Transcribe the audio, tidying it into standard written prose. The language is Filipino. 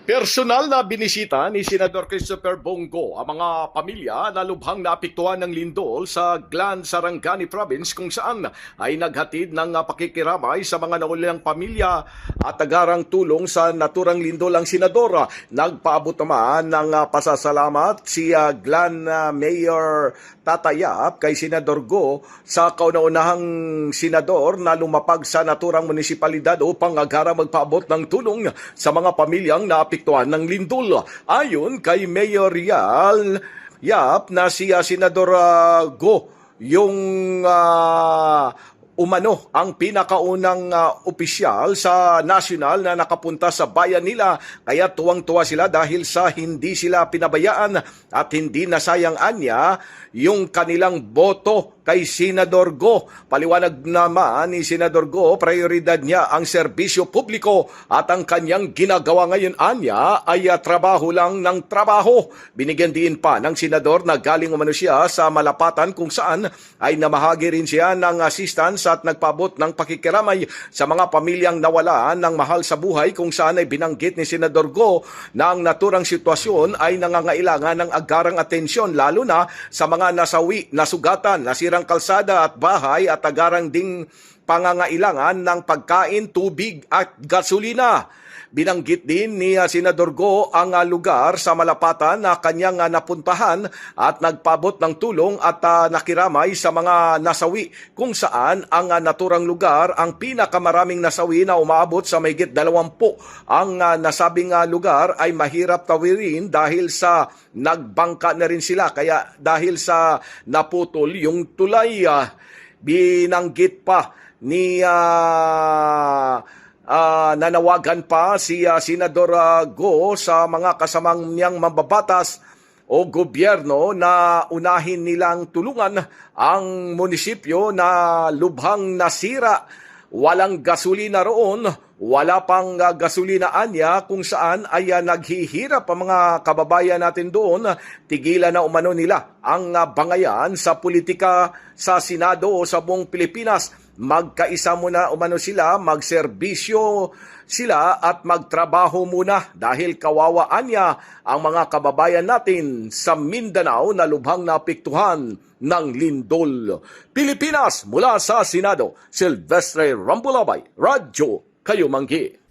Personal na binisita ni Senador Christopher Bongo ang mga pamilya na lubhang naapektuhan ng lindol sa Glan, Sarangani Province kung saan ay naghatid ng pakikiramay sa mga naulilang pamilya at agarang tulong sa naturang lindol ang senador. Nagpaabot naman ng pasasalamat si Glan Mayor Tatayap kay Senador Go sa kauna-unahang senador na lumapag sa naturang munisipalidad upang agarang magpaabot ng tulong sa mga pamilyang naapektuhan ng lindol. Ayon kay Mayor Rial Yap na si Senador Go yung umano ang pinakaunang opisyal sa nasyonal na nakapunta sa bayan nila, kaya tuwang-tuwa sila dahil sa hindi sila pinabayaan at hindi nasayang anya yung kanilang boto kay Senador Go. Paliwanag naman ni Senador Go, prioridad niya ang serbisyo publiko at ang kanyang ginagawa ngayon anya ay trabaho lang ng trabaho. Binigyan din pa ng senador na galing umano siya sa Malapatan kung saan ay namahagi rin siya ng assistance at nagpabot ng pakikiramay sa mga pamilyang nawalan ng mahal sa buhay kung saan ay binanggit ni Senador Go na ang naturang sitwasyon ay nangangailangan ng agarang atensyon lalo na sa mga nasawi, nasugatan, nasirang kalsada at bahay at agarang ding pangangailangan ng pagkain, tubig at gasolina. Binanggit din ni Senador Go ang lugar sa Malapatan na kanyang napuntahan at nagpabot ng tulong at nakiramay sa mga nasawi kung saan ang naturang lugar ang pinakamaraming nasawi na umaabot sa mahigit 20. Ang nasabing lugar ay mahirap tawirin dahil sa nagbangka na rin sila, kaya dahil sa naputol yung tulay. Binanggit pa ni nanawagan pa si Senador Go sa mga kasamang niyang mambabatas o gobyerno na unahin nilang tulungan ang munisipyo na lubhang nasira. Walang gasolina roon, wala pang gasolina anya kung saan ay naghihirap ang mga kababayan natin doon. Tigilan na umano nila ang bangayan sa politika sa Senado o sa buong Pilipinas. Magkaisa muna umano sila, magserbisyo sila at magtrabaho muna dahil kawawaan niya ang mga kababayan natin sa Mindanao na lubhang naapektuhan ng lindol. Pilipinas, mula sa Senado, Silvestre Rambulabay, Radyo Kayo Manggi.